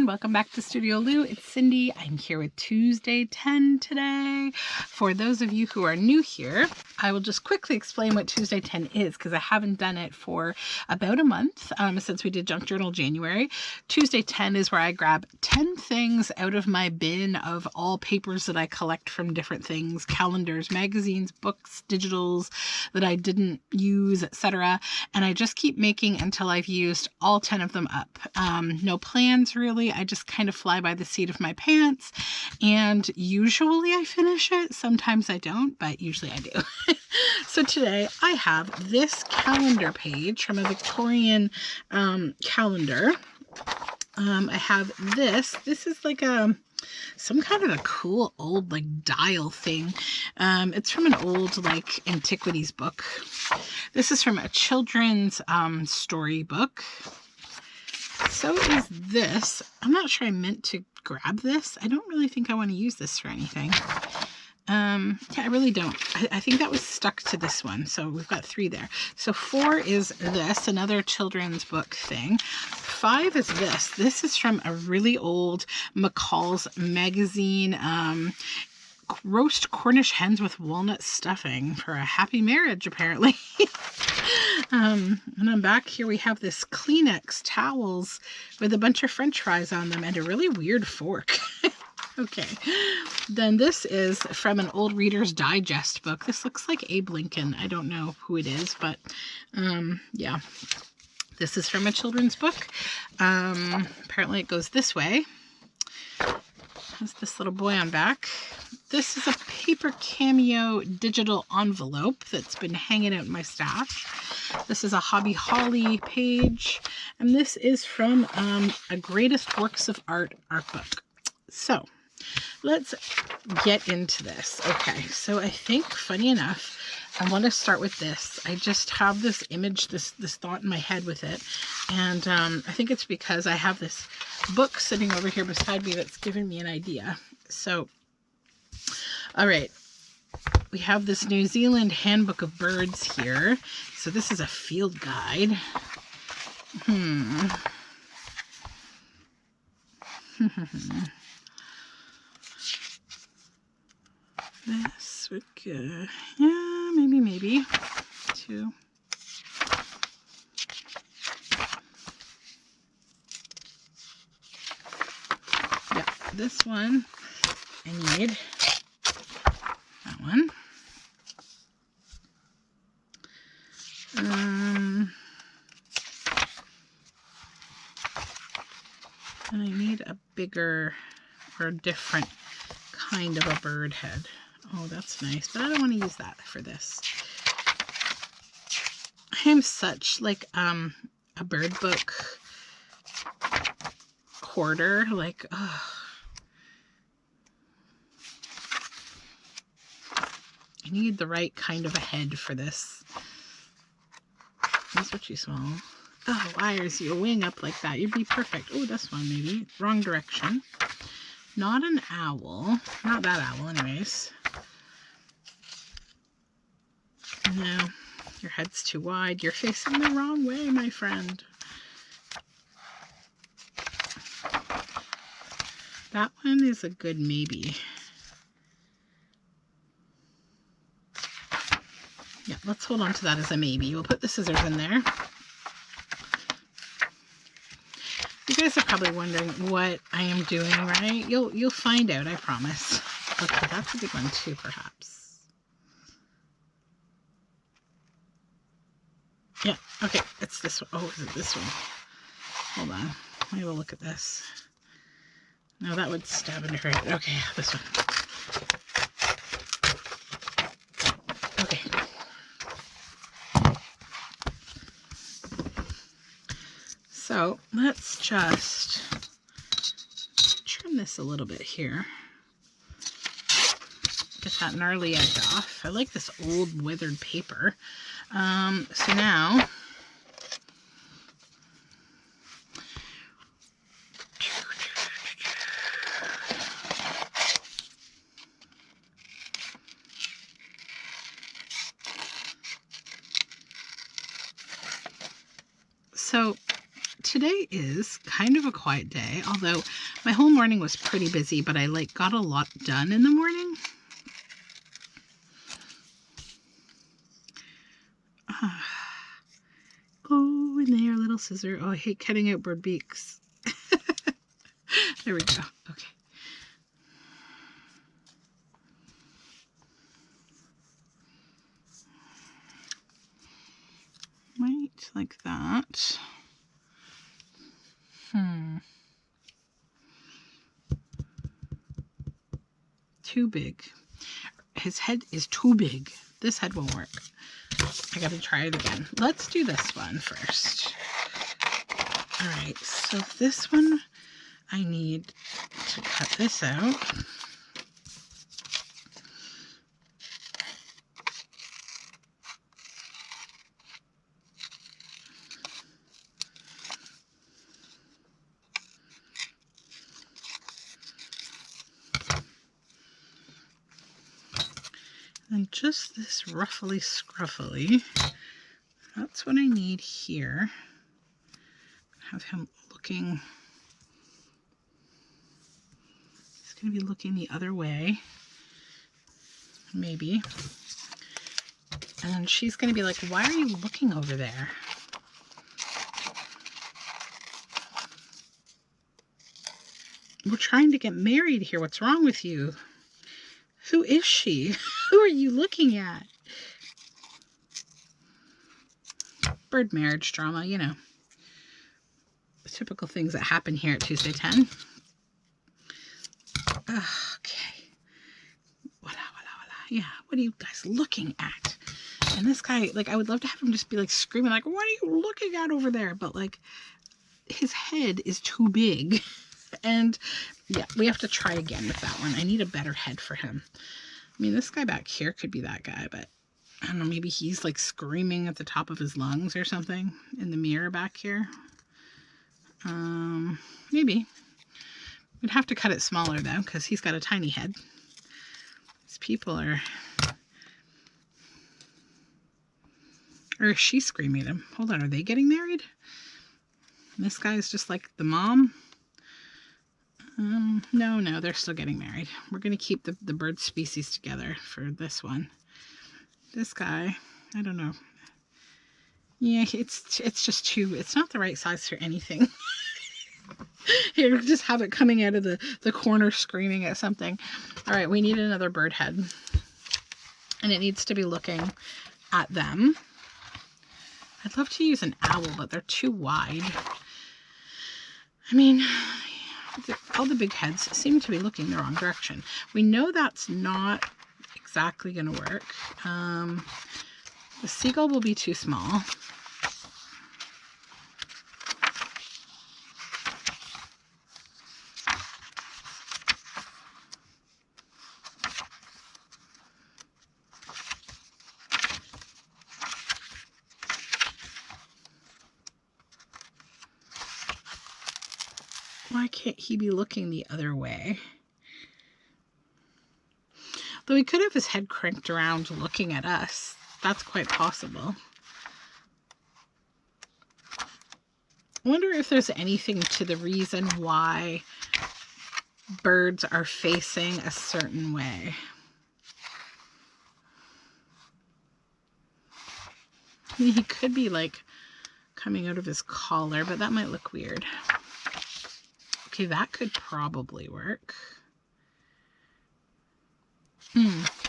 welcome back to Studioloo. It's Cindy. I'm here with Tuesday 10 today. For those of you who are new here, I will just quickly explain what Tuesday 10 is because I haven't done it for about a month since we did Junk Journal January. Tuesday 10 is where I grab 10 things out of my bin of all papers that I collect from different things, calendars, magazines, books, digitals that I didn't use, etc. And I just keep making until I've used all 10 of them up. No plans really. I just kind of fly by the seat of my pants, and usually I finish it. Sometimes I don't, but usually I do. So today I have this calendar page from a Victorian calendar. I have this. This is like some kind of a cool old like dial thing. It's from an old like antiquities book. This is from a children's story book. So is this. I'm not sure I meant to grab this. I don't really think I want to use this for anything. Yeah, I really don't. I think that was stuck to this one. So we've got 3 there. So 4 is this, another children's book thing. 5 is this. This is from a really old McCall's magazine. Roast Cornish hens with walnut stuffing for a happy marriage, apparently. And then back here we have this Kleenex towels with a bunch of French fries on them and a really weird fork. Okay, then this is from an old Reader's Digest book. This looks like Abe Lincoln. I don't know who it is, but yeah. This is from a children's book. Apparently it goes this way. Has this little boy on back. This is a paper cameo digital envelope that's been hanging out in my stash. This is a Hobby Holly page, and this is from a Greatest Works of Art book. So let's get into this. Okay, so I think, funny enough, I want to start with this. I just have this image, this thought in my head with it, and I think it's because I have this book sitting over here beside me that's given me an idea. So, all right, we have this New Zealand Handbook of Birds here. So this is a field guide. This would go, yeah, maybe 2. Yeah, this one I need. That one. And I need a bigger or different kind of a bird head. Oh, that's nice, but I don't want to use that for this. I am such like a bird book hoarder. Like, I need the right kind of a head for this. These are too small. Oh, wires, your wing up like that. You'd be perfect. Oh, this one maybe. Wrong direction. Not an owl. Not that owl, anyways. No, your head's too wide. You're facing the wrong way, my friend. That one is a good maybe. Yeah, let's hold on to that as a maybe. We'll put the scissors in there. You guys are probably wondering what I am doing, right? You'll find out, I promise. Okay, that's a good one too, perhaps. Yeah, okay, it's this one. Oh, is it this one? Hold on. Let me have a look at this. No, that would stab into her head. Okay, this one. Okay. So let's just trim this a little bit here. Get that gnarly edge off. I like this old withered paper. So now today is kind of a quiet day, although my whole morning was pretty busy, but I got a lot done in the morning. Go in there, little scissor. Oh, I hate cutting out bird beaks. There we go. Okay. Right, like that. Too big. His head is too big. This head won't work. I gotta try it again. Let's do this one first. All right, so this one, I need to cut this out. And just this ruffly scruffly, that's what I need here. Have him looking, he's going to be looking the other way, maybe. And then she's going to be like, why are you looking over there? We're trying to get married here. What's wrong with you? Who is she? Who are you looking at? Bird marriage drama, you know. The typical things that happen here at Tuesday 10. Okay. Voila, voila, voila. Yeah, what are you guys looking at? And this guy, I would love to have him just be screaming what are you looking at over there? But his head is too big. And yeah, we have to try again with that one. I need a better head for him. I mean, this guy back here could be that guy, but I don't know, maybe he's screaming at the top of his lungs or something in the mirror back here. Maybe. We'd have to cut it smaller though, because he's got a tiny head. These people are... Or is she screaming at him? Hold on, are they getting married? And this guy is just like the mom? No, they're still getting married. We're going to keep the bird species together for this one. This guy, I don't know. Yeah, it's just too, it's not the right size for anything. Here, just have it coming out of the corner screaming at something. All right, we need another bird head. And it needs to be looking at them. I'd love to use an owl, but they're too wide. I mean... all the big heads seem to be looking the wrong direction. We know that's not exactly going to work. The seagull will be too small. Why can't he be looking the other way? Though he could have his head cranked around looking at us. That's quite possible. I wonder if there's anything to the reason why birds are facing a certain way. I mean, he could be coming out of his collar, but that might look weird. Okay, that could probably work.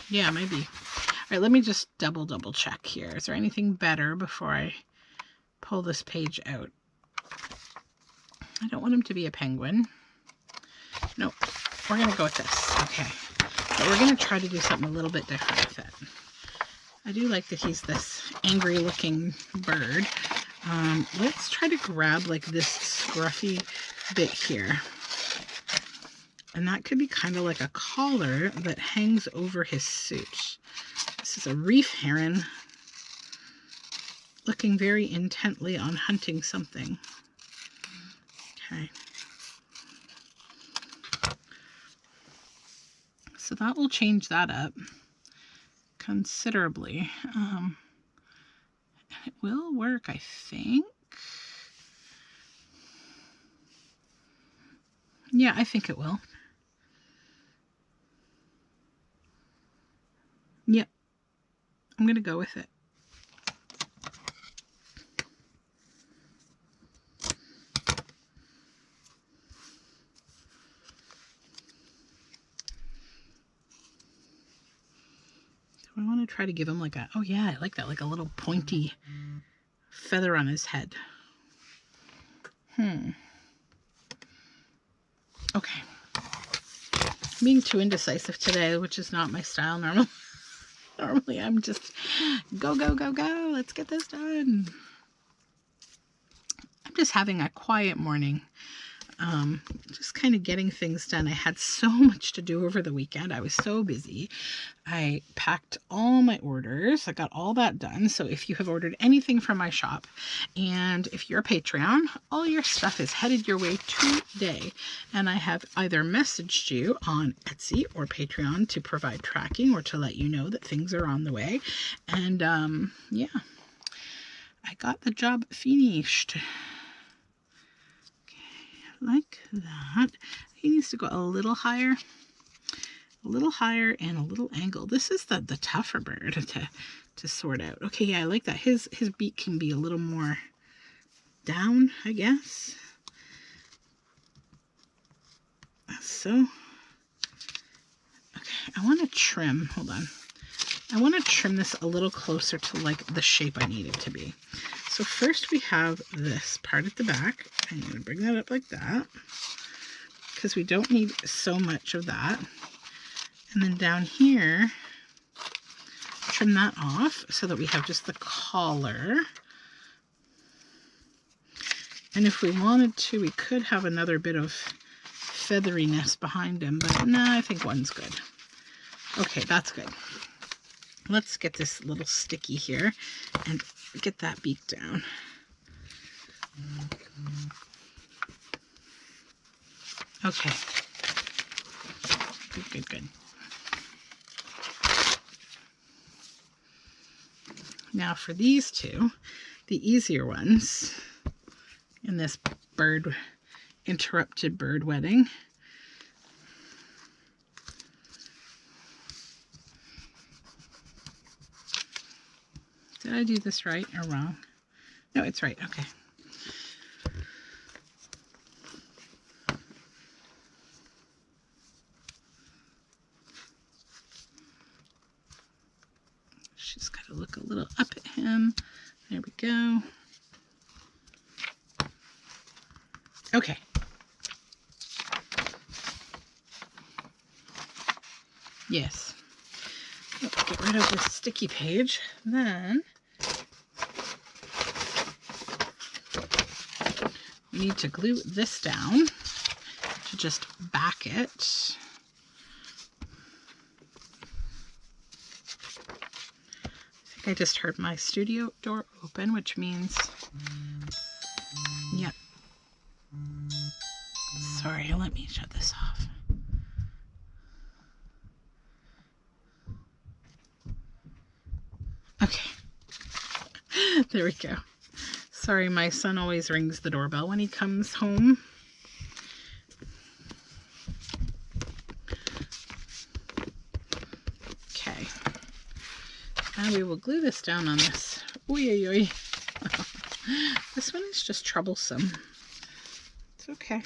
Yeah, maybe. All right, let me just double check here. Is there anything better before I pull this page out? I don't want him to be a penguin. Nope, we're going to go with this. Okay, but we're going to try to do something a little bit different with it. I do like that he's this angry looking bird. Let's try to grab this scruffy bit here. And that could be kind of like a collar that hangs over his suit. This is a reef heron looking very intently on hunting something. Okay. So that will change that up considerably. It will work, I think. Yeah, I think it will. Yep. I'm going to go with it. I want to try to give him like a, oh yeah, I like that, like a little pointy feather on his head. Okay. Being too indecisive today, which is not my style normally. Normally I'm just go, go, go, go. Let's get this done. I'm just having a quiet morning. Just kind of getting things done. I had so much to do over the weekend. I was so busy. I packed all my orders. I got all that done. So if you have ordered anything from my shop and if you're a Patreon, all your stuff is headed your way today. And I have either messaged you on Etsy or Patreon to provide tracking or to let you know that things are on the way. And yeah, I got the job finished. Like that. He needs to go a little higher and a little angle. This is the tougher bird to sort out. Okay, yeah, I like that. His beak can be a little more down, I guess. So, okay, I want to trim, hold on. I want to trim this a little closer to like the shape I need it to be. So first we have this part at the back. I'm going to bring that up like that because we don't need so much of that. And then down here, trim that off so that we have just the collar. And if we wanted to, we could have another bit of featheriness behind him, but no, I think one's good. Okay, that's good. Let's get this little sticky here and get that beak down. Okay. Good, good, good. Now for these two, the easier ones in this interrupted bird wedding. Did I do this right or wrong? No, it's right. Okay. She's got to look a little up at him. There we go. Okay. Yes. Let's get rid of this sticky page. Then we need to glue this down to just back it. I think I just heard my studio door open, which means, yep. Sorry, let me shut this off. Okay. There we go. Sorry, my son always rings the doorbell when he comes home. Okay. And we will glue this down on this. Oy, oy, oy. This one is just troublesome. It's okay.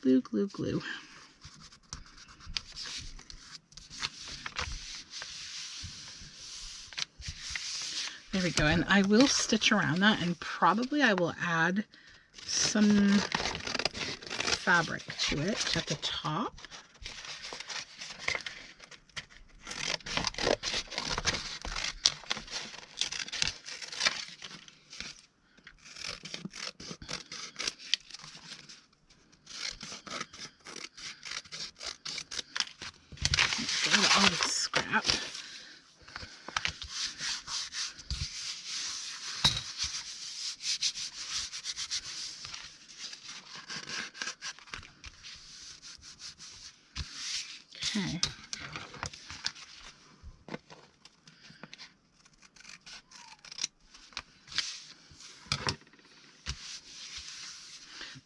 Glue, glue, glue. There we go. And I will stitch around that, and probably I will add some fabric to it at the top. Get rid of all this scrap.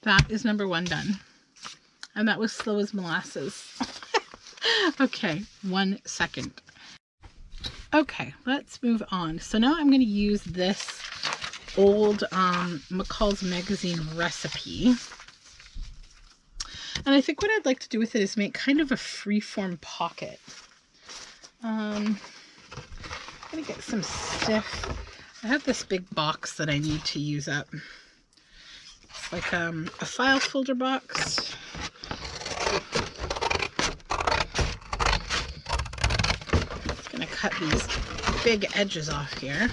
That is number 1 done. And that was slow as molasses. Okay, 1 second. Okay, let's move on. So now I'm going to use this old McCall's Magazine recipe. And I think what I'd like to do with it is make kind of a freeform pocket. I'm going to get some stiff. I have this big box that I need to use up. It's like a file folder box. It's going to cut these big edges off here.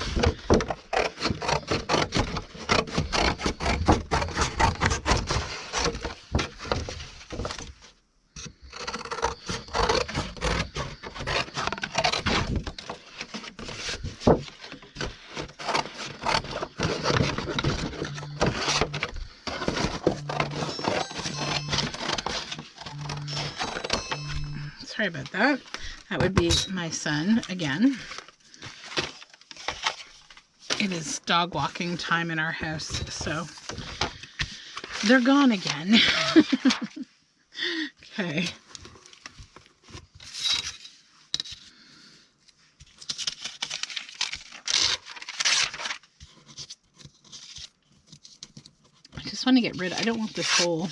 Sorry about that. That would be my son again. It is dog walking time in our house, so they're gone again. Okay. I just want to get rid of, I don't want this whole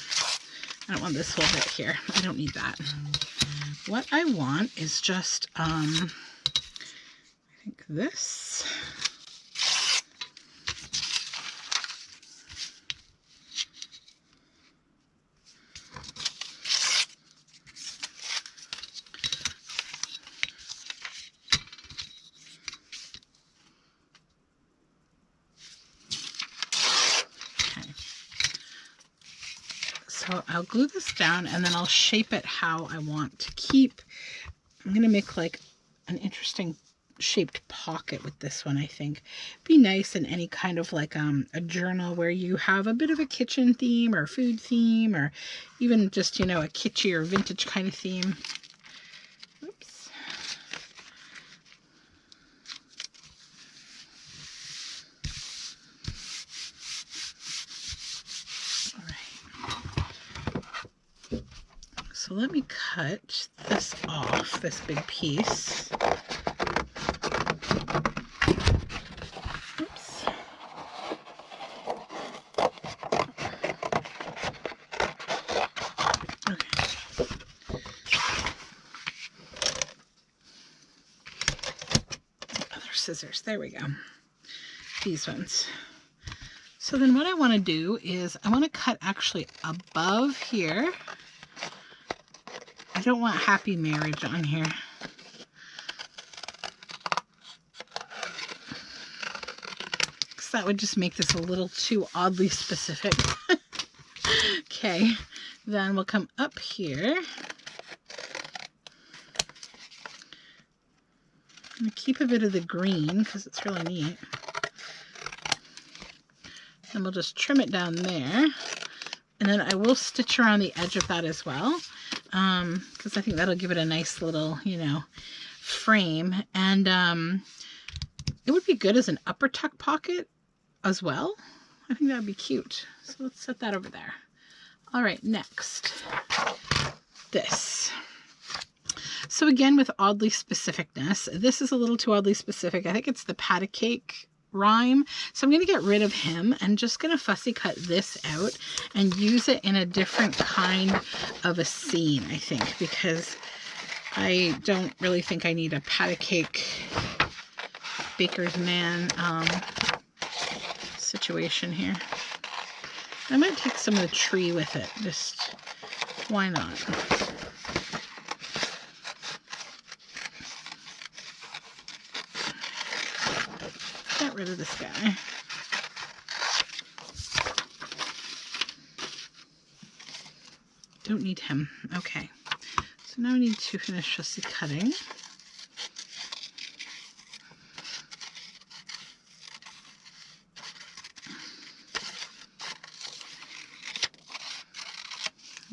bit here. I don't need that. What I want is just, I think this. So I'll glue this down and then I'll shape it how I want to keep. I'm going to make like an interesting shaped pocket with this one, I think. Be nice in any kind of like a journal where you have a bit of a kitchen theme or food theme or even just, you know, a kitschy or vintage kind of theme. Oops. So let me cut this off, this big piece. Oops. Okay. Other scissors, there we go. These ones. So then what I want to do is I want to cut actually above here. I don't want happy marriage on here. Because that would just make this a little too oddly specific. Okay, then we'll come up here. I'm going to keep a bit of the green because it's really neat. And we'll just trim it down there. And then I will stitch around the edge of that as well. Because I think that'll give it a nice little, you know, frame. And it would be good as an upper tuck pocket as well. I think that would be cute. So let's set that over there. All right, next, this. So again, with oddly specificness, this is a little too oddly specific. I think it's the pat a cake rhyme. So I'm going to get rid of him and just going to fussy cut this out and use it in a different kind of a scene, I think, because I don't really think I need a pat a cake baker's man situation here. I might take some of the tree with it. Just why not? Get rid of this guy. Don't need him. Okay. So now I need to finish fussy cutting.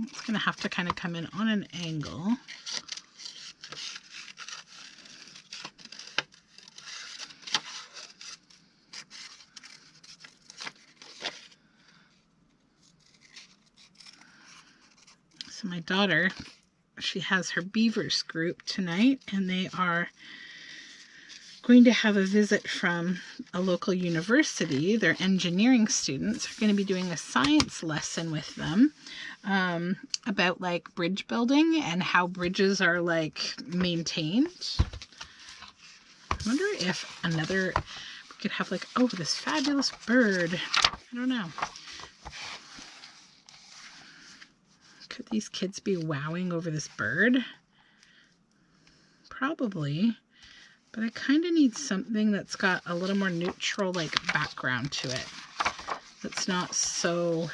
It's going to have to kind of come in on an angle. my daughter, she has her Beavers group tonight, and they are going to have a visit from a local university. Their engineering students are going to be doing a science lesson with them about like bridge building and how bridges are like maintained. I wonder if we could have like, oh, this fabulous bird. I don't know. Could these kids be wowing over this bird? Probably. But I kind of need something that's got a little more neutral like background to it. That's not so...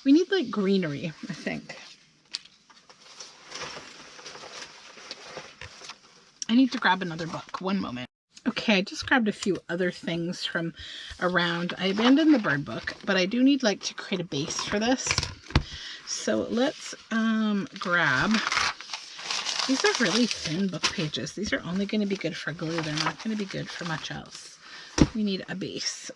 We need like greenery, I think. I need to grab another book. One moment. Okay, I just grabbed a few other things from around. I abandoned the bird book, but I do need like to create a base for this. So let's grab, these are really thin book pages. These are only going to be good for glue. They're not going to be good for much else. We need a base.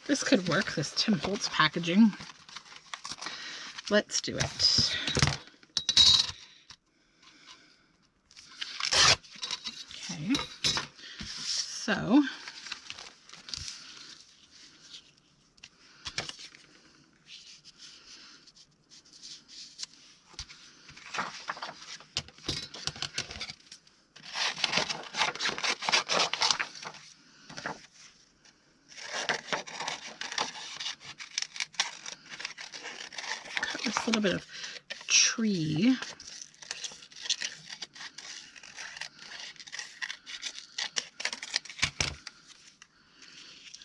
This could work, this Tim Holtz packaging. Let's do it. Okay, so cut this little bit of tree.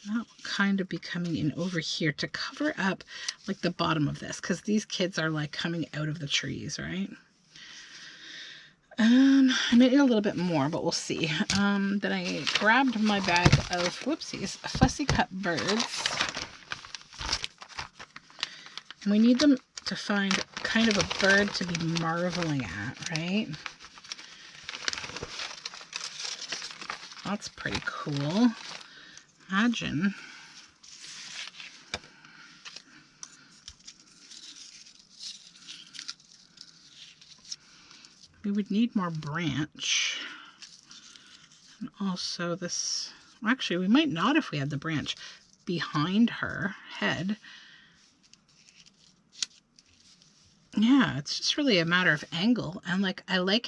That will kind of be coming in over here to cover up like the bottom of this, because these kids are like coming out of the trees, right? I might need a little bit more, but we'll see. Then I grabbed my bag of, whoopsies, fussy cut birds. And we need them to find kind of a bird to be marveling at, right? That's pretty cool. Imagine. We would need more branch. And also this, well, actually we might not if we had the branch behind her head. Yeah, it's just really a matter of angle. And like, I like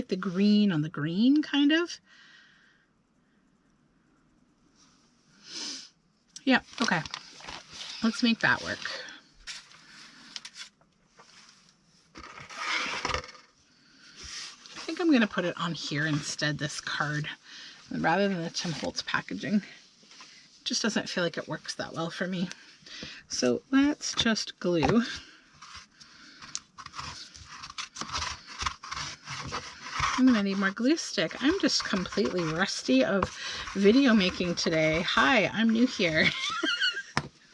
the green on the green kind of. Yeah, okay. Let's make that work. I think I'm going to put it on here instead, this card, rather than the Tim Holtz packaging. It just doesn't feel like it works that well for me. So let's just glue. I'm going to need more glue stick. I'm just completely rusty of video making today. Hi, I'm new here.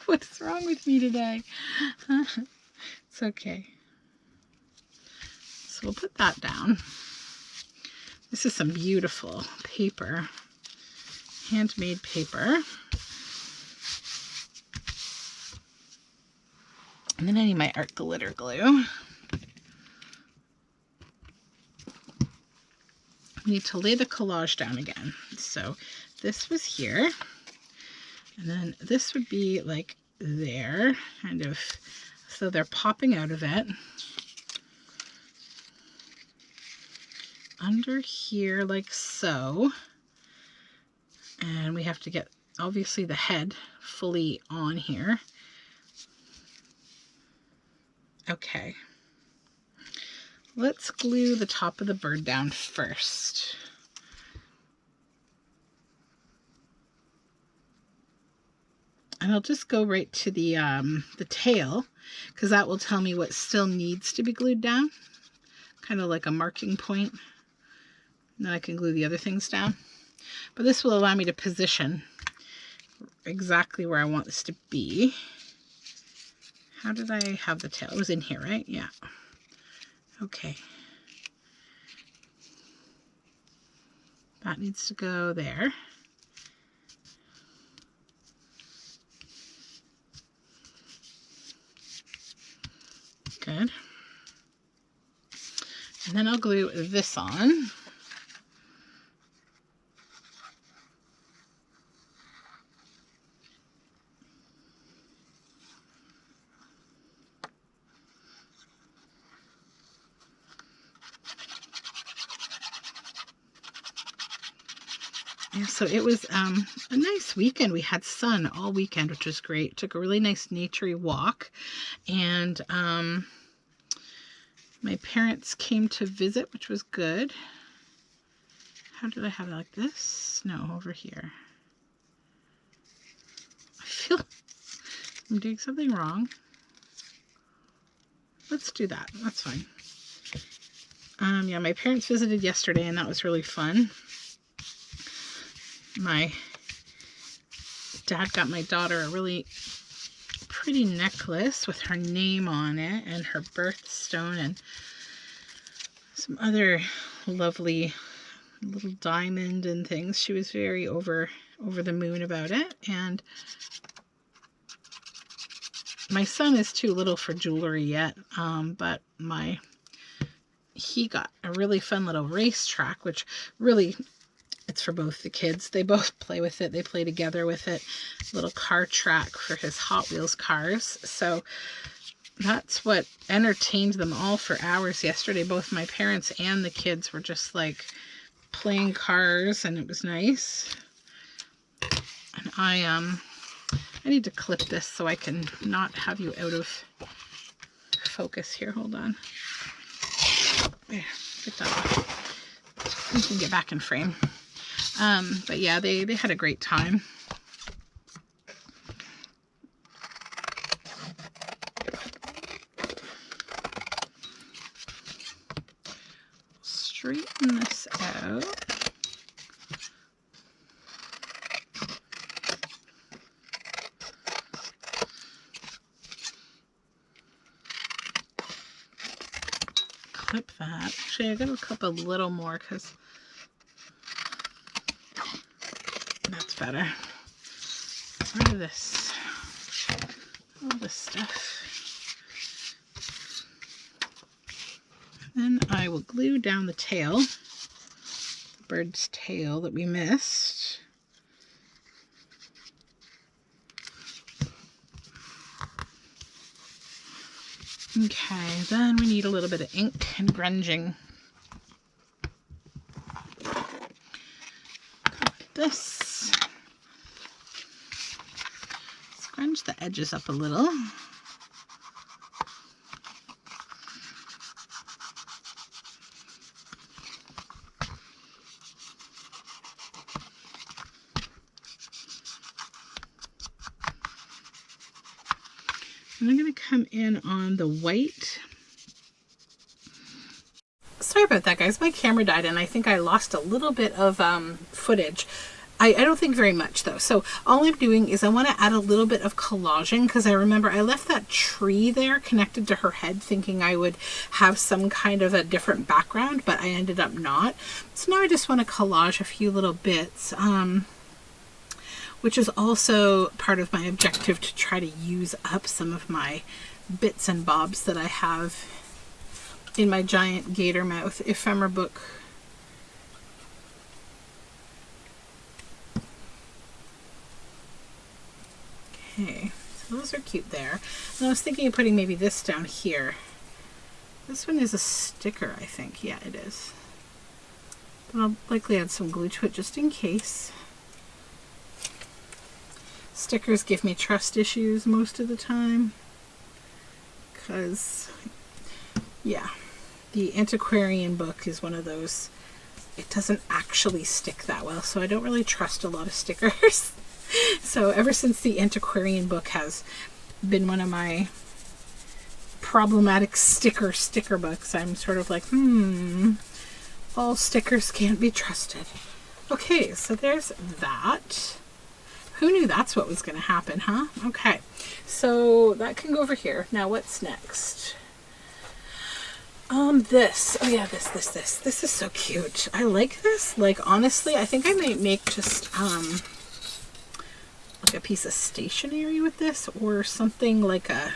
What's wrong with me today? It's okay. So we'll put that down. This is some beautiful paper, handmade paper. And then I need my art glitter glue. We need to lay the collage down again. So this was here, and then this would be like there, kind of, so they're popping out of it. Under here like so. And we have to get, obviously, the head fully on here. Okay. Let's glue the top of the bird down first. And I'll just go right to the tail, because that will tell me what still needs to be glued down. Kind of like a marking point. And then I can glue the other things down. But this will allow me to position exactly where I want this to be. How did I have the tail? It was in here, right? Yeah. Okay. That needs to go there. Good. And then I'll glue this on. Yeah, so it was a nice weekend. We had sun all weekend, which was great. Took a really nice naturey walk, and my parents came to visit, which was good. How did I have it like this? No, over here. I feel I'm doing something wrong. Let's do that. That's fine. Yeah, my parents visited yesterday, and that was really fun. My dad got my daughter a really pretty necklace with her name on it and her birthstone and some other lovely little diamond and things. She was very over the moon about it. And my son is too little for jewelry yet, but he got a really fun little racetrack, which really, it's for both the kids. They both play with it. They play together with it. Little car track for his Hot Wheels cars. So that's what entertained them all for hours yesterday. Both my parents and the kids were just like playing cars, and it was nice. And I need to clip this so I can not have you out of focus here. Hold on. There, get that off. We can get back in frame. But yeah, they had a great time. Straighten this out. Clip that. Actually, I gotta clip a little more because that's better. Rid of this. All this stuff. Then I will glue down the tail, the bird's tail that we missed. Okay, then we need a little bit of ink and grunging. This. Scrunch the edges up a little. And I'm going to come in on the white. Sorry about that, guys. My camera died, and I think I lost a little bit of footage. I don't think very much, though. So all I'm doing is I want to add a little bit of collaging, because I remember I left that tree there connected to her head thinking I would have some kind of a different background, but I ended up not. So now I just want to collage a few little bits. Which is also part of my objective, to try to use up some of my bits and bobs that I have in my giant gator mouth ephemera book. Okay, so those are cute there. And I was thinking of putting maybe this down here. This one is a sticker, I think. Yeah, it is. But I'll likely add some glue to it just in case. Stickers give me trust issues most of the time, because, yeah, the antiquarian book is one of those, it doesn't actually stick that well, so I don't really trust a lot of stickers. So ever since the antiquarian book has been one of my problematic sticker books, I'm sort of like, all stickers can't be trusted. Okay, so there's that. Who knew that's what was going to happen, huh? Okay, so that can go over here. Now what's next? This. Oh yeah, this. This is so cute. I like this. Like, honestly, I think I might make just, like a piece of stationery with this, or something like a,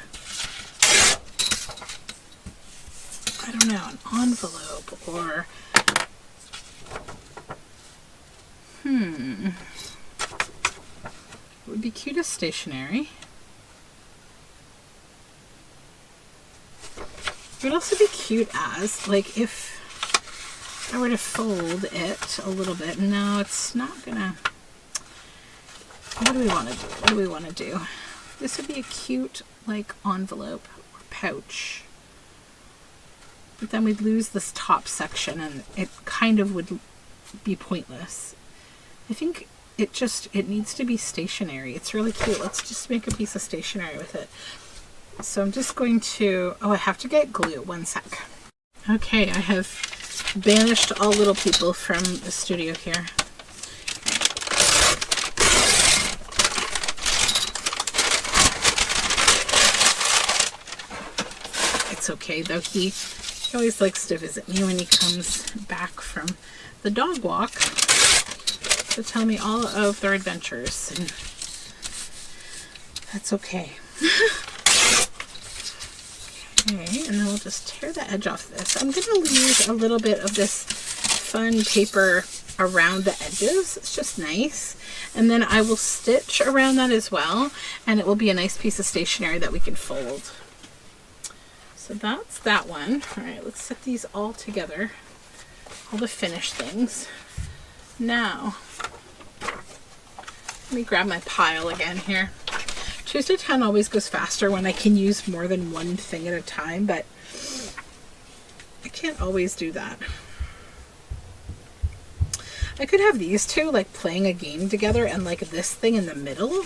I don't know, an envelope, or, it would be cute as stationery. It would also be cute as, like, if I were to fold it a little bit. No, it's not gonna. What do we want to do? What do we want to do? This would be a cute, like, envelope or pouch. But then we'd lose this top section and it kind of would be pointless. I think it needs to be stationary. It's really cute. Let's just make a piece of stationery with it. So I'm just going to, oh, I have to get glue. One sec. Okay, I have banished all little people from the studio here. It's okay though, he always likes to visit me when he comes back from the dog walk to tell me all of their adventures, and that's okay. Okay, and then we'll just tear the edge off this. I'm going to leave a little bit of this fun paper around the edges. It's just nice. And then I will stitch around that as well, and it will be a nice piece of stationery that we can fold. So that's that one. All right, let's set these all together, all the finished things. Now, let me grab my pile again here. Tuesday 10 always goes faster when I can use more than one thing at a time, but I can't always do that. I could have these two like playing a game together and like this thing in the middle.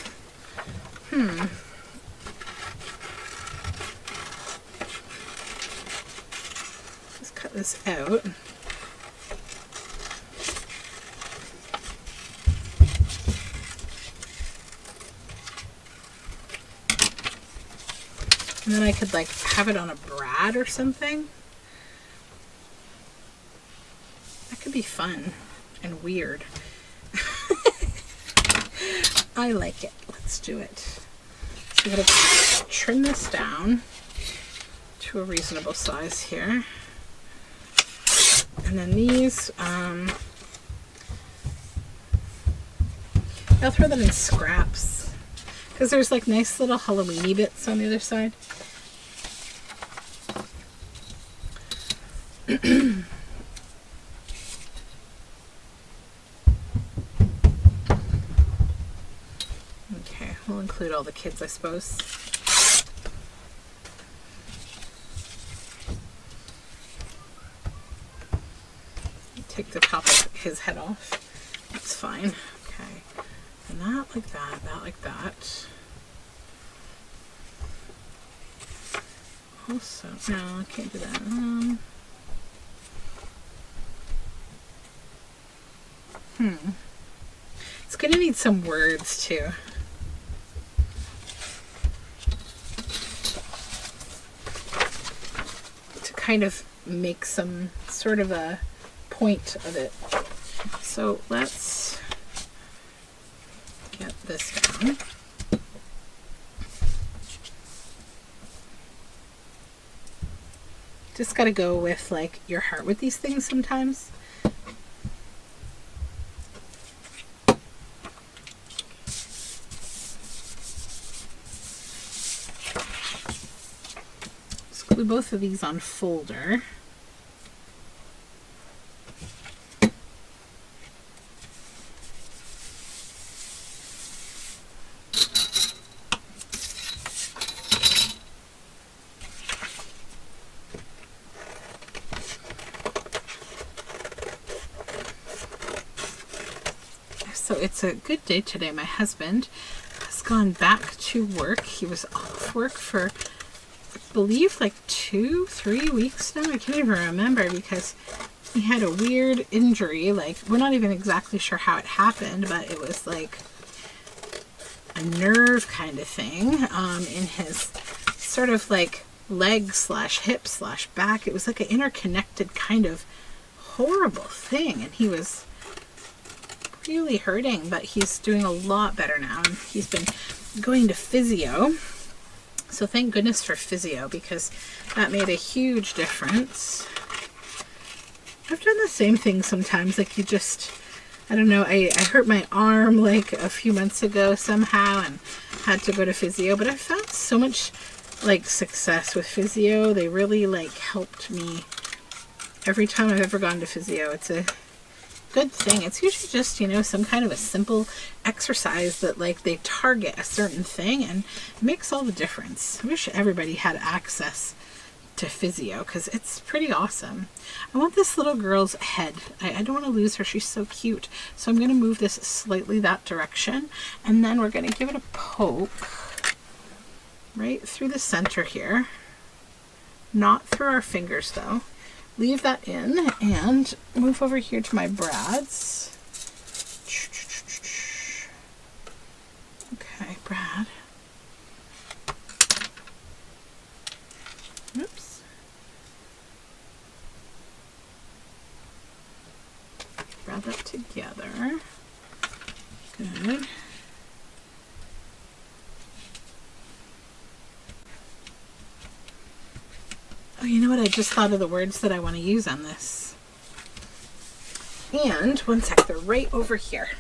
Let's cut this out. And then I could like have it on a brad or something. That could be fun and weird. I like it. Let's do it. So I'm going to trim this down to a reasonable size here. And then these, I'll throw them in scraps, because there's like nice little Halloween-y bits on the other side. Okay, we'll include all the kids, I suppose. Take the top of his head off. That's fine. Okay. And that like that, that like that. Also, no, I can't do that. It's gonna need some words too. To kind of make some sort of a point of it. So let's get this down. Just gotta go with like your heart with these things sometimes. Let's glue both of these on folder. So it's a good day today. My husband has gone back to work. He was off work for, I believe, like 2-3 weeks now. I can't even remember, because he had a weird injury. Like, we're not even exactly sure how it happened, but it was like a nerve kind of thing in his sort of like leg slash hip slash back. It was like an interconnected kind of horrible thing, and he was really hurting, but he's doing a lot better now, and he's been going to physio. So thank goodness for physio, because that made a huge difference. I've done the same thing sometimes, like you just, I don't know, I hurt my arm like a few months ago somehow and had to go to physio, but I found so much like success with physio. They really like helped me every time I've ever gone to physio. It's a good thing. It's usually just, you know, some kind of a simple exercise that like they target a certain thing, and it makes all the difference. I wish everybody had access to physio, because it's pretty awesome. I want this little girl's head. I don't want to lose her. She's so cute. So I'm going to move this slightly that direction, and then we're going to give it a poke right through the center here. Not through our fingers though. Leave that in and move over here to my brads. Okay, Brad. Oops. Grab that together. Good. Oh, you know what? I just thought of the words that I want to use on this. And one sec, they're right over here.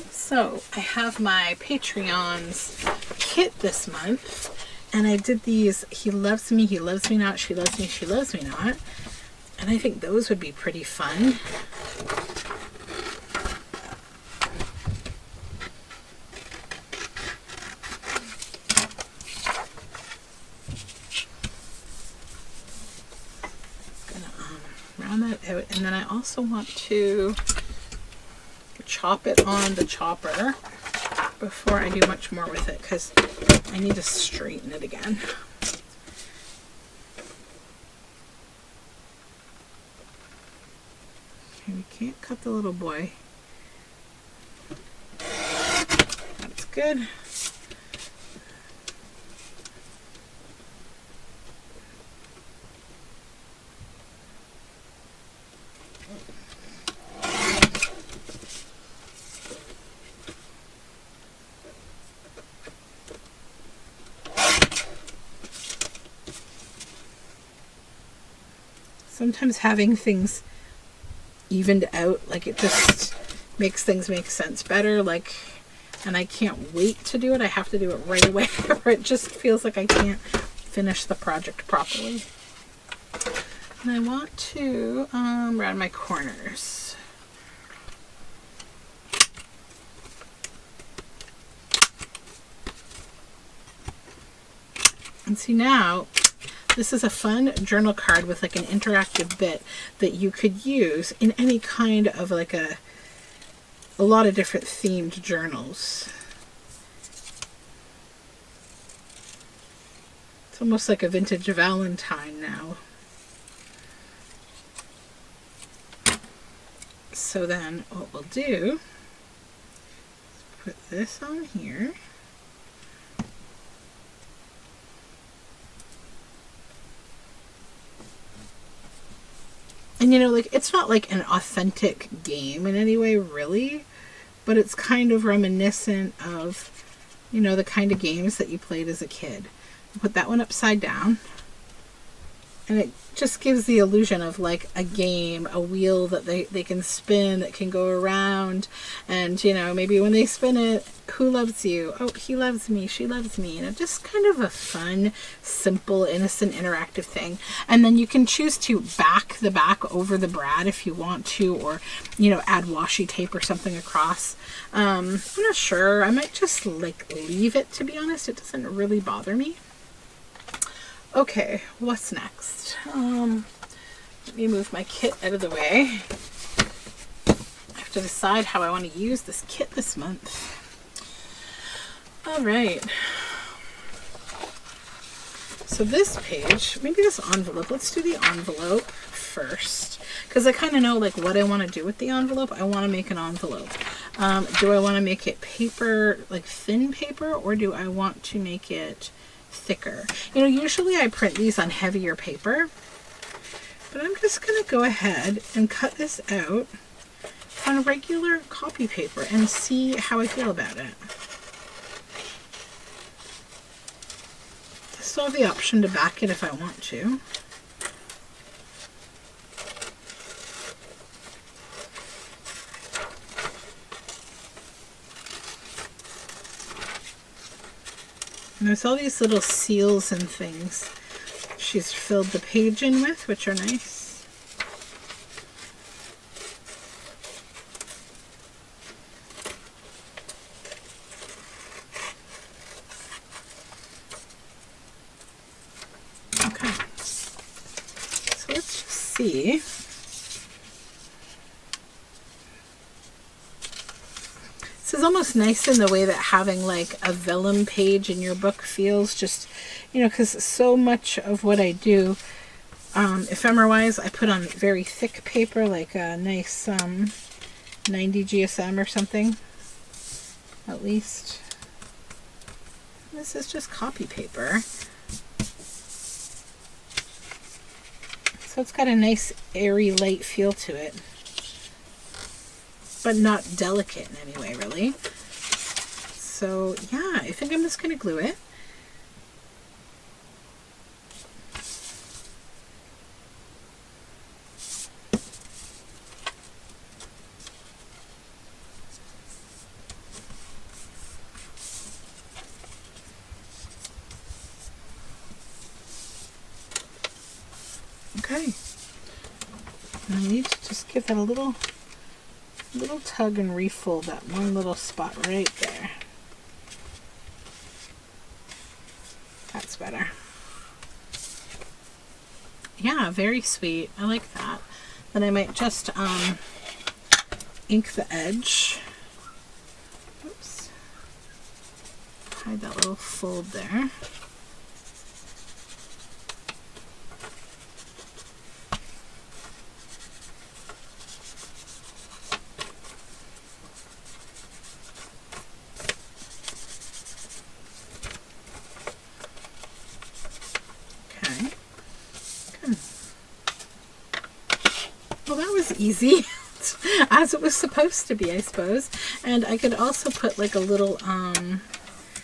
So I have my Patreon's kit this month, and I did these he loves me not, she loves me, she loves me not, and I think those would be pretty fun. Round that out, and then I also want to chop it on the chopper before I do much more with it, because I need to straighten it again. Okay, we can't cut the little boy. That's good. Sometimes having things evened out, like it just makes things make sense better. Like, and I can't wait to do it. I have to do it right away, or it just feels like I can't finish the project properly. And I want to round my corners. And see, now this is a fun journal card with like an interactive bit that you could use in any kind of like a lot of different themed journals. It's almost like a vintage Valentine now. So then what we'll do is put this on here. And you know, like, it's not like an authentic game in any way, really, but it's kind of reminiscent of, you know, the kind of games that you played as a kid. Put that one upside down, and it just gives the illusion of like a game, a wheel that they can spin, that can go around, and you know, maybe when they spin it, who loves you? Oh, he loves me, she loves me. You know, just kind of a fun, simple, innocent, interactive thing. And then you can choose to back the back over the brad if you want to, or you know, add washi tape or something across. I'm not sure. I might just like leave it, to be honest. It doesn't really bother me. Okay, what's next? Let me move my kit out of the way. I have to decide how I want to use this kit this month. All right. So this page, maybe this envelope, let's do the envelope first. Because I kind of know like what I want to do with the envelope. I want to make an envelope. Do I want to make it paper, like thin paper, or do I want to make it thicker? You know, usually I print these on heavier paper, but I'm just going to go ahead and cut this out on regular copy paper and see how I feel about it. I still have the option to back it if I want to. And there's all these little seals and things she's filled the page in with, which are nice. Okay, so let's just see. This is almost nice in the way that having like a vellum page in your book feels, just, you know, because so much of what I do ephemera wise, I put on very thick paper, like a nice 90 GSM or something, at least. This is just copy paper. So it's got a nice airy light feel to it, but not delicate in any way, really. So yeah, I think I'm just going to glue it. Okay. And I need to just give that a little tug and refold that one little spot right there. That's better. Yeah, very sweet. I like that. Then I might just ink the edge. Oops. Hide that little fold there. Well, that was easy, as it was supposed to be, I suppose. And I could also put like a little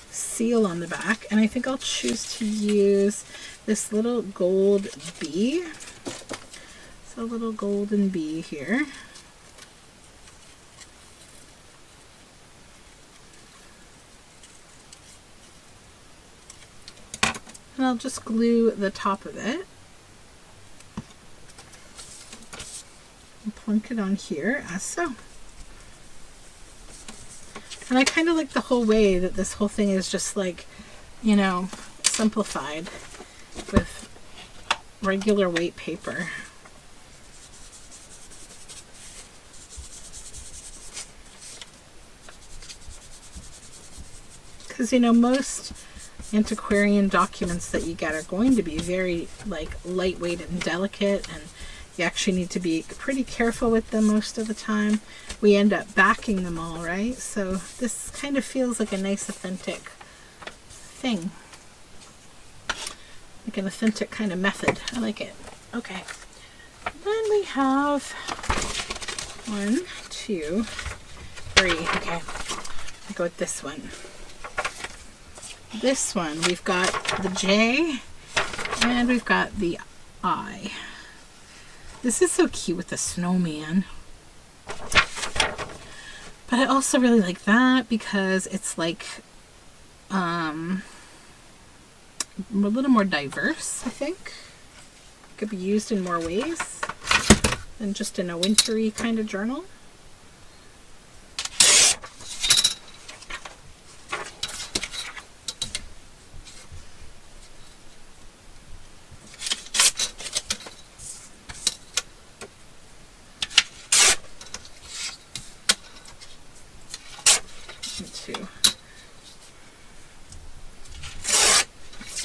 seal on the back, and I think I'll choose to use this little gold bee. So a little golden bee here. And I'll just glue the top of it. Plunk it on here as so. And I kind of like the whole way that this whole thing is just like, you know, simplified with regular weight paper. Because, you know, most antiquarian documents that you get are going to be very like lightweight and delicate, and you actually need to be pretty careful with them most of the time. We end up backing them all, right? So this kind of feels like a nice authentic thing. Like an authentic kind of method. I like it. Okay. Then we have 1, 2, 3. Okay. I'll go with this one. This one, we've got the J and we've got the I. This is so cute with the snowman. But I also really like that because it's like a little more diverse, I think. It could be used in more ways than just in a wintry kind of journal.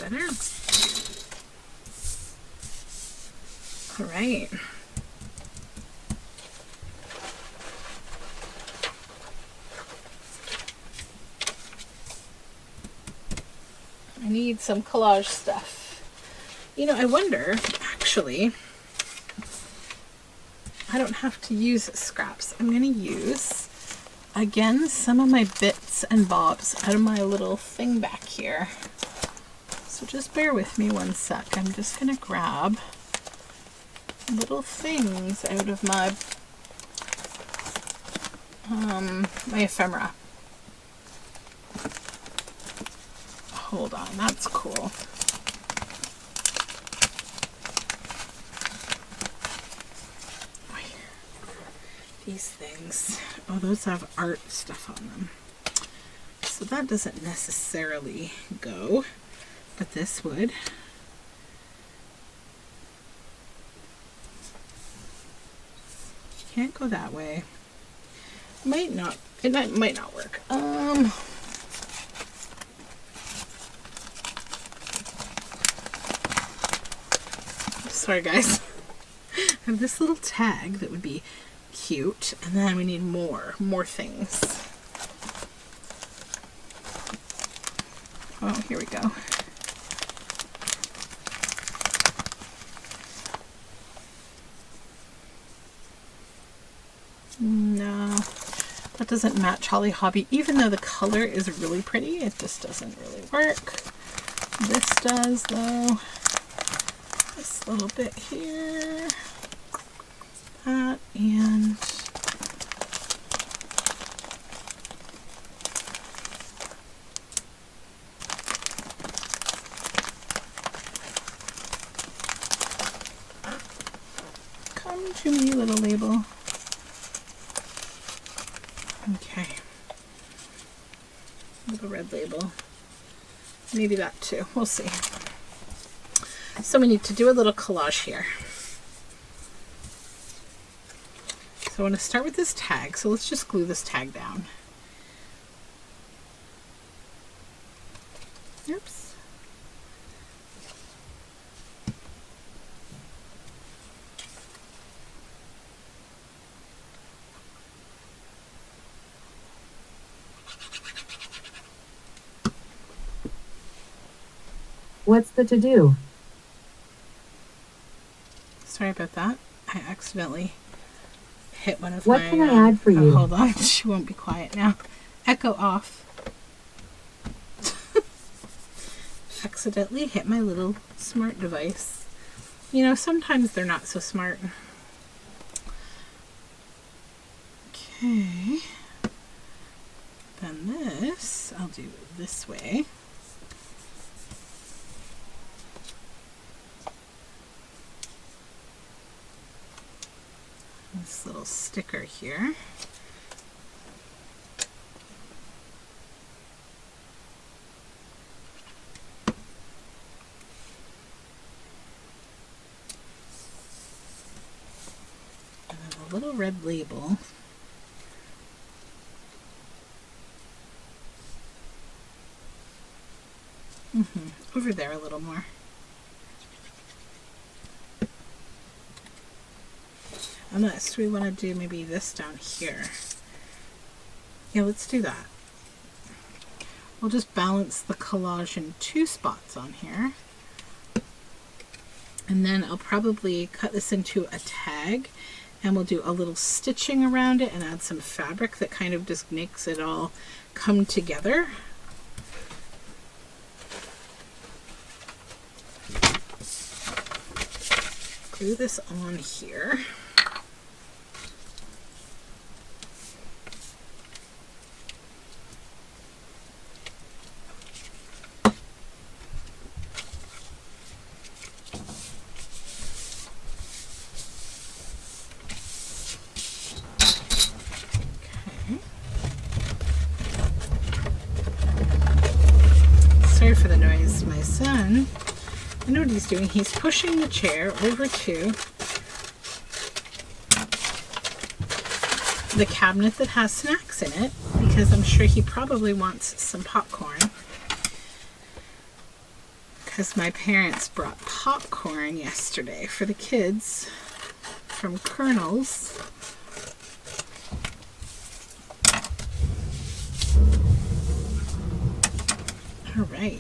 Better. All right. I need some collage stuff. You know, I wonder, actually, I don't have to use scraps. I'm going to use, again, some of my bits and bobs out of my little thing back here. So just bear with me one sec. I'm just going to grab little things out of my my ephemera. Hold on, that's cool. These things, oh, those have art stuff on them. So that doesn't necessarily go, but this would. Can't go that way. Might not, it might not work. Sorry guys. I have this little tag that would be cute, and then we need more things. Oh, here we go. No, that doesn't match Holly Hobby. Even though the color is really pretty, it just doesn't really work. This does though. This little bit here. That and come to me, little label. Okay. Little red label. Maybe that too. We'll see. So we need to do a little collage here. So I want to start with this tag. So let's just glue this tag down. Oops. What's the to-do? Sorry about that. I accidentally hit one of what my... can I add for you? Oh, hold on. She won't be quiet now. Echo off. Accidentally hit my little smart device. You know, sometimes they're not so smart. Okay. Then this, I'll do this way. This little sticker here. And then a little red label. Over there a little more. Unless we want to do maybe this down here. Yeah, let's do that. We'll just balance the collage in 2 spots on here. And then I'll probably cut this into a tag, and we'll do a little stitching around it and add some fabric that kind of just makes it all come together. Glue this on here. Sorry for the noise. My son, I know what he's doing. He's pushing the chair over to the cabinet that has snacks in it, because I'm sure he probably wants some popcorn. because my parents brought popcorn yesterday for the kids from Colonel's. All right,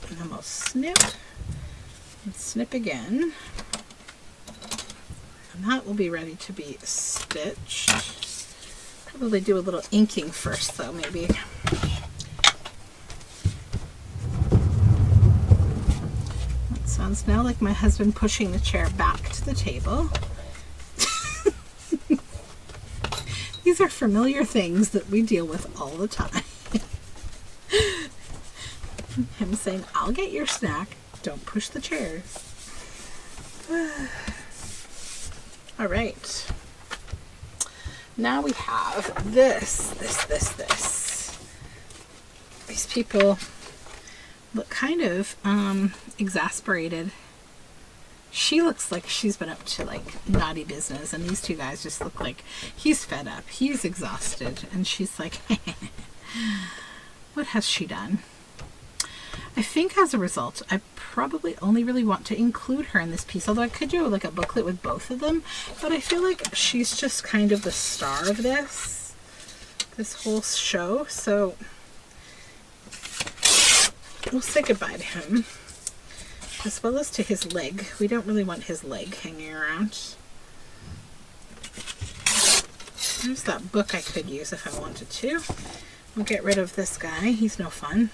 and then we'll snip and snip again. And that will be ready to be stitched. Probably do a little inking first though, maybe. That sounds now like my husband pushing the chair back to the table. These are familiar things that we deal with all the time. Him saying, I'll get your snack, don't push the chairs. All right. Now we have this. These people look kind of exasperated. She looks like she's been up to like naughty business, and these two guys just look like he's fed up, he's exhausted, and she's like, what has she done? I think as a result, I probably only really want to include her in this piece, although I could do like a booklet with both of them, but I feel like she's just kind of the star of this whole show, so we'll say goodbye to him, as well as to his leg. We don't really want his leg hanging around. There's that book I could use if I wanted to. We'll get rid of this guy, he's no fun.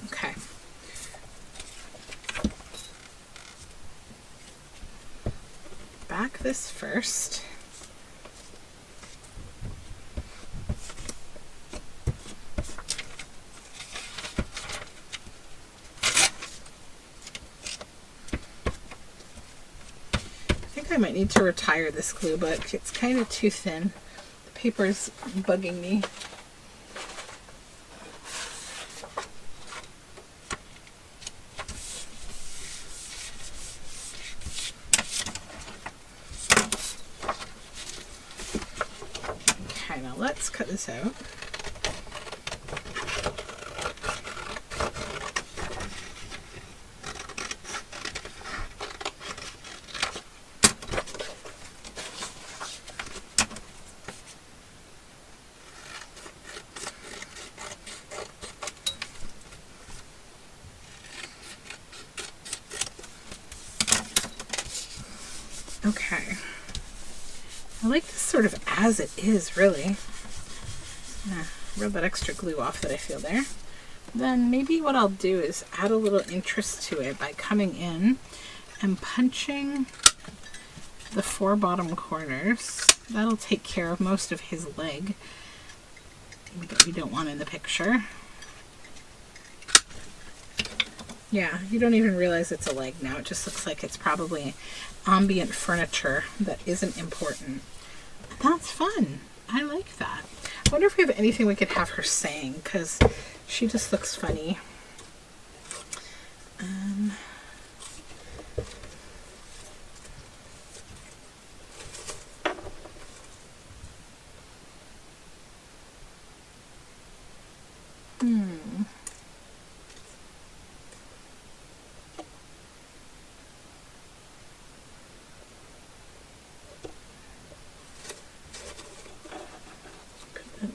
Okay. Back this first. I might need to retire this glue book. It's kind of too thin. The paper's bugging me. Okay, now let's cut this out. Okay, I like this sort of as it is, really. Rub that extra glue off that I feel there. Then maybe what I'll do is add a little interest to it by coming in and punching the 4 bottom corners. That'll take care of most of his leg that we don't want in the picture. Yeah, you don't even realize it's a leg now. It just looks like it's probably ambient furniture that isn't important. That's fun. I like that. I wonder if we have anything we could have her saying, because she just looks funny.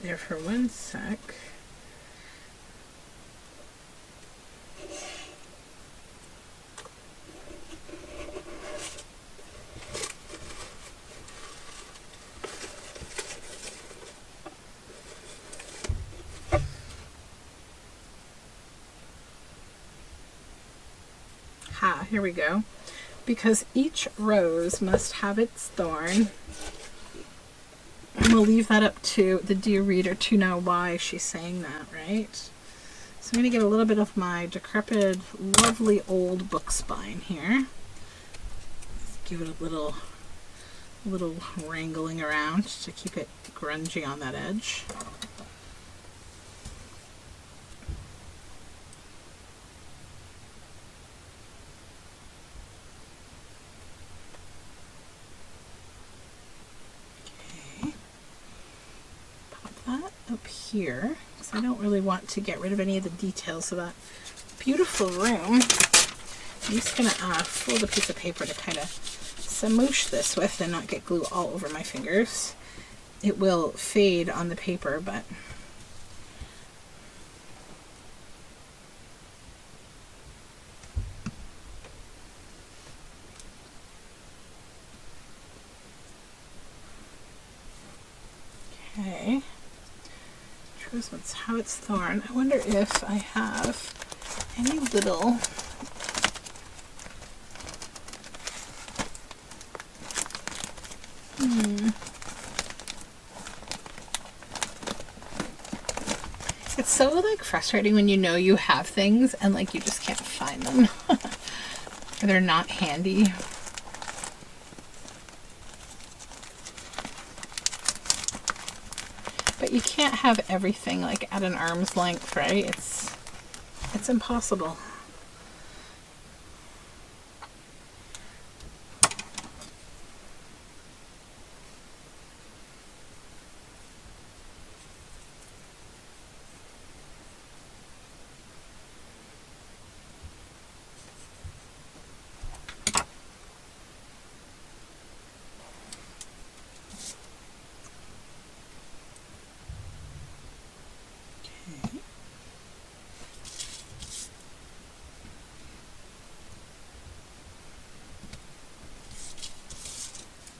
There for 1 sec. Here we go. Because each rose must have its thorn. And we'll leave that up to the dear reader to know why she's saying that, right? So I'm going to get a little bit of my decrepit, lovely old book spine here. Give it a little A little wrangling around to keep it grungy on that edge. Okay, pop that up here because I don't really want to get rid of any of the details of that beautiful room. I'm just going to fold a piece of paper to kind of smoosh this with and not get glue all over my fingers. It will fade on the paper, but okay. Choose how it's thorn. I wonder if I have any little It's so like frustrating when you know you have things and like you just can't find them. Or they're not handy. But you can't have everything like at an arm's length, right? It's impossible.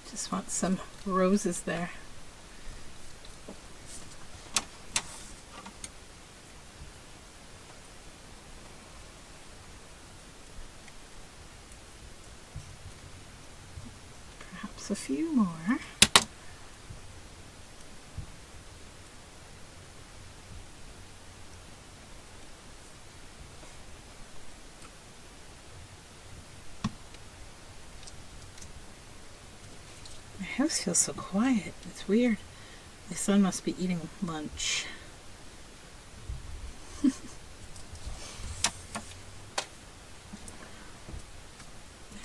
Just want some roses there. Perhaps a few more. My house feels so quiet. It's weird. My son must be eating lunch. There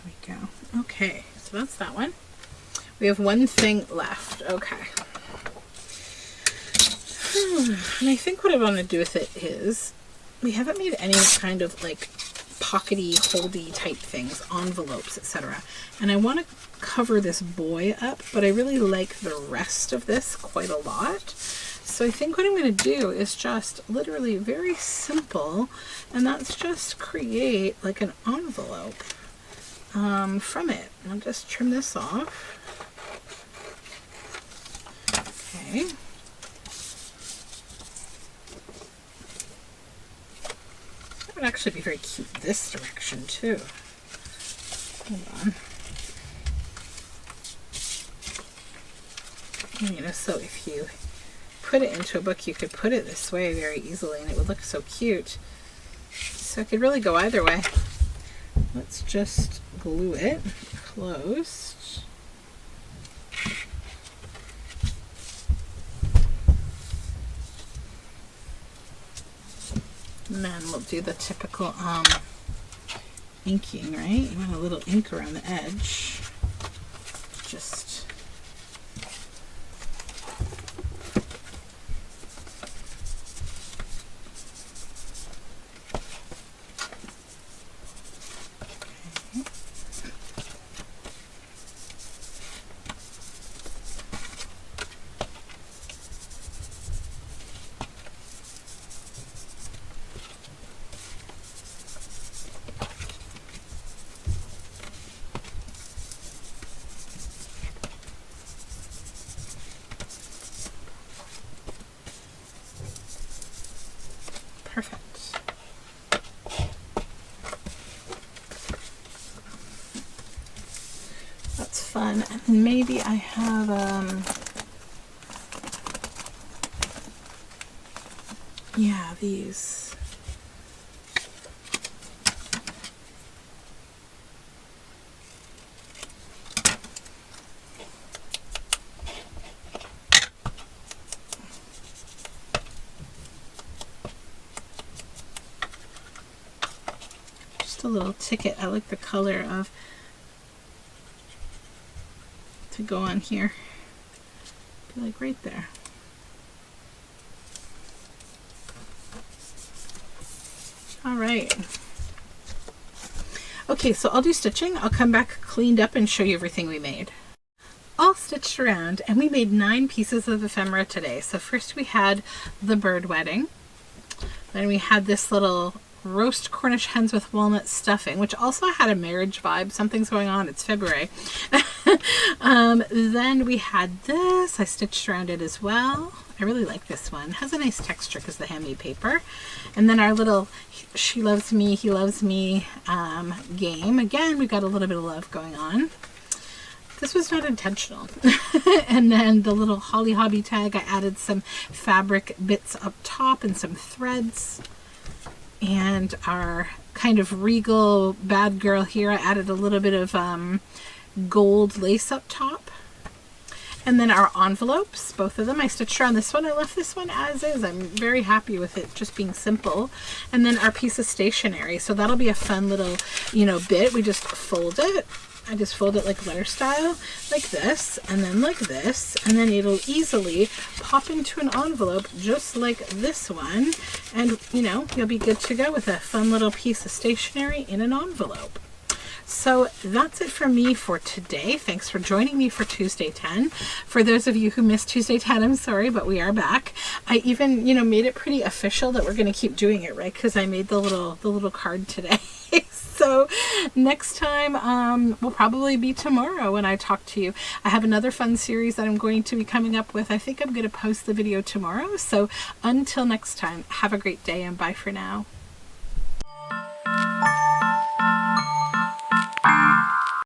we go. Okay, so that's that one. We have one thing left. Okay. And I think what I want to do with it is, we haven't made any kind of like pockety, holdy type things, envelopes, etc. And I want to cover this boy up, but I really like the rest of this quite a lot. So I think what I'm going to do is just literally very simple, and that's just create like an envelope from it. I'll just trim this off. Okay. That would actually be very cute this direction too. Hold on. You know, so if you put it into a book, you could put it this way very easily and it would look so cute. So it could really go either way. Let's just glue it closed. And then we'll do the typical inking, right? You want a little ink around the edge. Just perfect. That's fun. And maybe I have yeah, these. a little ticket. I like the color of to go on here. Be like right there. All right. Okay, so I'll do stitching. I'll come back cleaned up and show you everything we made. All stitched around, and we made 9 pieces of ephemera today. So first we had the bird wedding. Then we had this little roast Cornish hens with walnut stuffing, which also had a marriage vibe. Something's going on. It's February. Then we had this. I stitched around it as well. I really like this one. It has a nice texture because the handmade paper. And then our little she loves me, he loves me game. Again, we've got a little bit of love going on. This was not intentional. And then the little Holly Hobby tag, I added some fabric bits up top and some threads. And our kind of regal bad girl here, I added a little bit of gold lace up top. And then our envelopes, both of them, I stitched around this one. I left this one as is. I'm very happy with it just being simple. And then our piece of stationery. So that'll be a fun little, bit. We just fold it. I just fold it like letter style, like this, and then like this, and then it'll easily pop into an envelope just like this one. And, you'll be good to go with a fun little piece of stationery in an envelope. So that's it for me for today. Thanks for joining me for Tuesday 10. For those of you who missed Tuesday 10, I'm sorry, but we are back. I even, made it pretty official that we're going to keep doing it, right? Because I made the little card today. So next time will probably be tomorrow when I talk to you. I have another fun series that I'm going to be coming up with. I think I'm going to post the video tomorrow. So until next time, have a great day and bye for now.